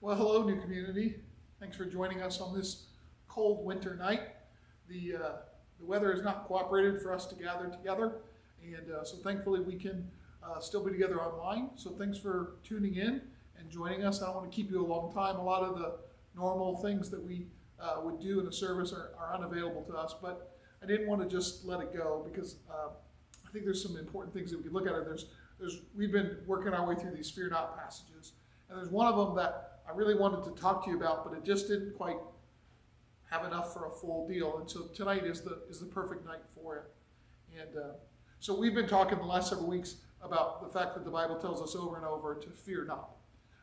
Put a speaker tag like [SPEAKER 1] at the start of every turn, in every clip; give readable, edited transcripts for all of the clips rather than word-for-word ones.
[SPEAKER 1] Well, hello, new community. Thanks for joining us on this cold winter night. The weather has not cooperated for us to gather together, and so thankfully we can still be together online. So thanks for tuning in and joining us. I don't want to keep you a long time. A lot of the normal things that we would do in the service are unavailable to us, but I didn't want to just let it go because I think there's some important things that we can look at. We've been working our way through these fear not passages, and there's one of them that I really wanted to talk to you about, but it just didn't quite have enough for a full deal. And so tonight is the perfect night for it. And so we've been talking the last several weeks about the fact that the Bible tells us over and over to fear not.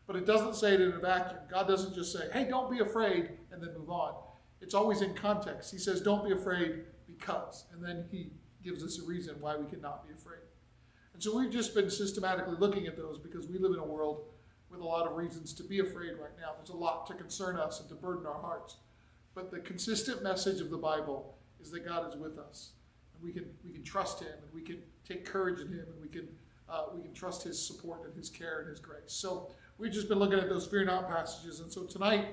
[SPEAKER 1] But it doesn't say it in a vacuum. God doesn't just say, hey, don't be afraid, and then move on. It's always in context. He says, don't be afraid because. And then he gives us a reason why we cannot be afraid. And so we've just been systematically looking at those because we live in a world with a lot of reasons to be afraid right now. There's a lot to concern us and to burden our hearts. But the consistent message of the Bible is that God is with us. And we can trust him, and we can take courage in him, and we can trust his support and his care and his grace. So we've just been looking at those fear not passages. And so tonight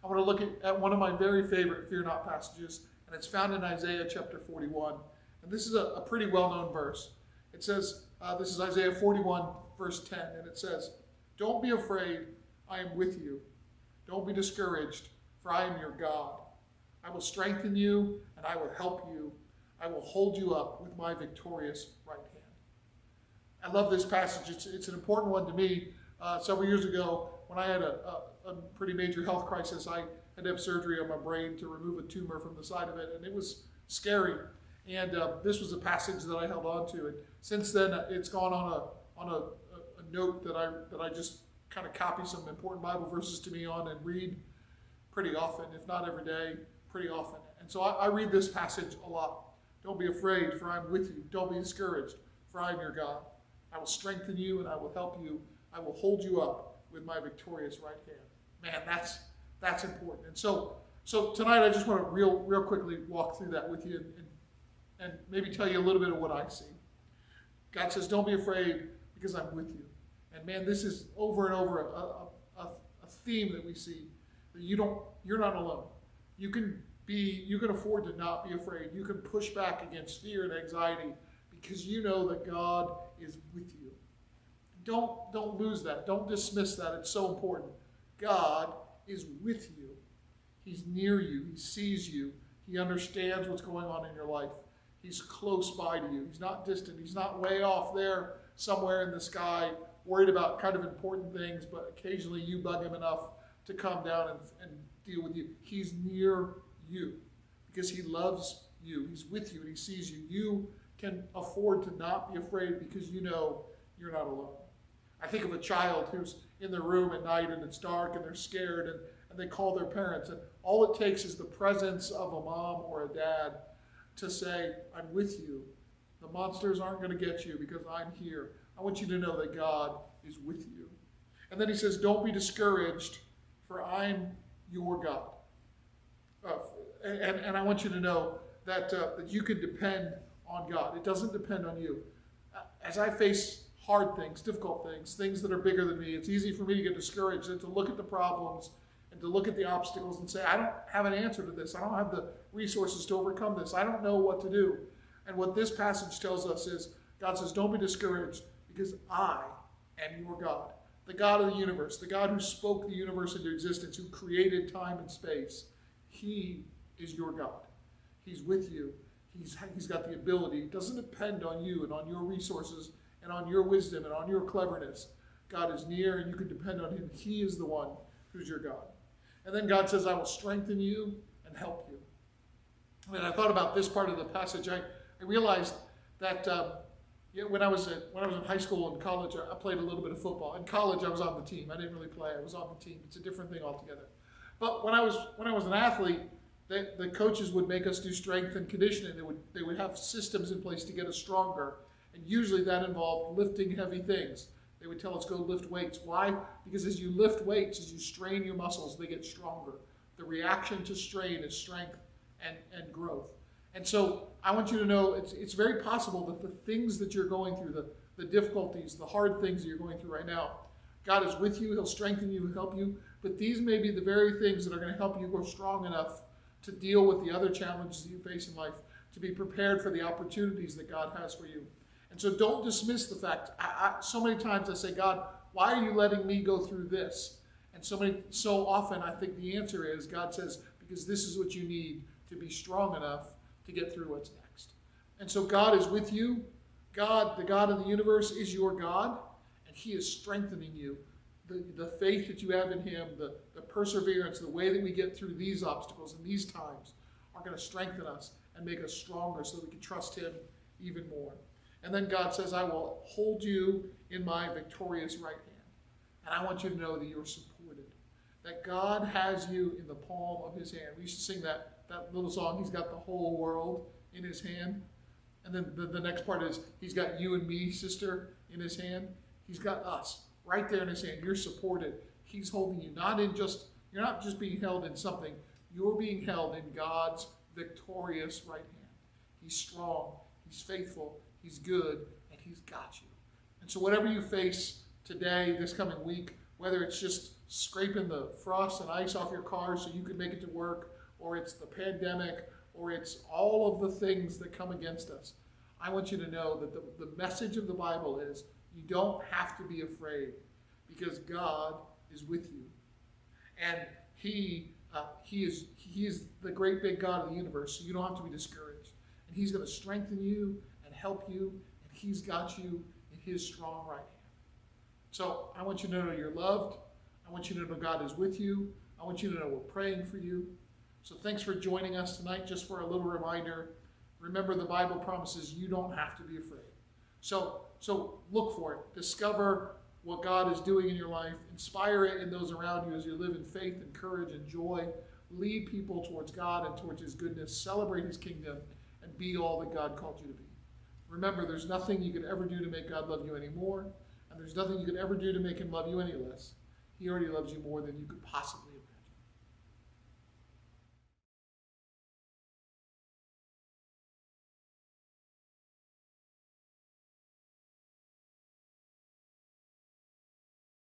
[SPEAKER 1] I want to look at one of my very favorite fear not passages, and it's found in Isaiah chapter 41. And this is a pretty well-known verse. It says, this is Isaiah 41, verse 10, and it says, don't be afraid, I am with you. Don't be discouraged, for I am your God. I will strengthen you, and I will help you. I will hold you up with my victorious right hand. I love this passage. It's an important one to me. Several years ago, when I had a pretty major health crisis, I had to have surgery on my brain to remove a tumor from the side of it, and it was scary. And this was a passage that I held on to. And since then, it's gone on a note that I just kind of copy some important Bible verses to me on and read pretty often, if not every day, pretty often. And so I read this passage a lot. Don't be afraid, for I am with you. Don't be discouraged, for I am your God. I will strengthen you, and I will help you. I will hold you up with my victorious right hand. Man, that's important. And so tonight I just want to real quickly walk through that with you and maybe tell you a little bit of what I see. God says, don't be afraid because I'm with you. And man, this is over and over a theme that we see, that you're not alone. You can afford to not be afraid. You can push back against fear and anxiety because you know that God is with you. Don't lose that. Don't dismiss that. It's so important. God is with you. He's near you. He sees you. He understands what's going on in your life. He's close by to you. He's not distant. He's not way off there somewhere in the sky, worried about kind of important things, but occasionally you bug him enough to come down and deal with you. He's near you because he loves you. He's with you and he sees you. You can afford to not be afraid because you know you're not alone. I think of a child who's in their room at night and it's dark and they're scared and they call their parents, and all it takes is the presence of a mom or a dad to say, I'm with you. The monsters aren't going to get you because I'm here. I want you to know that God is with you. And then he says, don't be discouraged, for I'm your God. And I want you to know that you can depend on God. It doesn't depend on you. As I face hard things, difficult things, things that are bigger than me, it's easy for me to get discouraged and to look at the problems and to look at the obstacles and say, I don't have an answer to this. I don't have the resources to overcome this. I don't know what to do. And what this passage tells us is, God says, don't be discouraged because I am your God. The God of the universe, the God who spoke the universe into existence, who created time and space. He is your God. He's with you. He's got the ability. It doesn't depend on you and on your resources and on your wisdom and on your cleverness. God is near and you can depend on him. He is the one who's your God. And then God says, I will strengthen you and help you. When I thought about this part of the passage, I realized that when I was in high school and college, I played a little bit of football. In college, I was on the team. I didn't really play. I was on the team. It's a different thing altogether. But when I was an athlete, the coaches would make us do strength and conditioning. They would have systems in place to get us stronger. And usually that involved lifting heavy things. They would tell us, go lift weights. Why? Because as you lift weights, as you strain your muscles, they get stronger. The reaction to strain is strength and growth. And so I want you to know it's very possible that the things that you're going through, the difficulties, the hard things that you're going through right now, God is with you. He'll strengthen you, he'll help you. But these may be the very things that are going to help you grow strong enough to deal with the other challenges that you face in life, to be prepared for the opportunities that God has for you. And so don't dismiss the fact. So many times I say, God, why are you letting me go through this? And so often I think the answer is, God says, because this is what you need to be strong enough to get through what's next. And so God is with you. God, the God of the universe, is your God, and he is strengthening you. The faith that you have in him, the perseverance, the way that we get through these obstacles and these times are going to strengthen us and make us stronger so that we can trust him even more. And then God says, I will hold you in my victorious right hand. And I want you to know that you're supported, that God has you in the palm of his hand. We used to sing that little song, he's got the whole world in his hand. And then the next part is, he's got you and me, sister, in his hand. He's got us right there in his hand. You're supported. He's holding you. You're not just being held in something. You're being held in God's victorious right hand. He's strong. He's faithful. He's good. And he's got you. And so whatever you face today, this coming week, whether it's just scraping the frost and ice off your car so you can make it to work, or it's the pandemic, or it's all of the things that come against us, I want you to know that the message of the Bible is you don't have to be afraid because God is with you. And he is the great big God of the universe, so you don't have to be discouraged. And he's going to strengthen you and help you, and he's got you in his strong right hand. So I want you to know you're loved. I want you to know God is with you. I want you to know we're praying for you. So thanks for joining us tonight. Just for a little reminder, remember the Bible promises you don't have to be afraid. So look for it. Discover what God is doing in your life. Inspire it in those around you as you live in faith and courage and joy. Lead people towards God and towards his goodness. Celebrate his kingdom and be all that God called you to be. Remember, there's nothing you could ever do to make God love you any more, and there's nothing you could ever do to make him love you any less. He already loves you more than you could possibly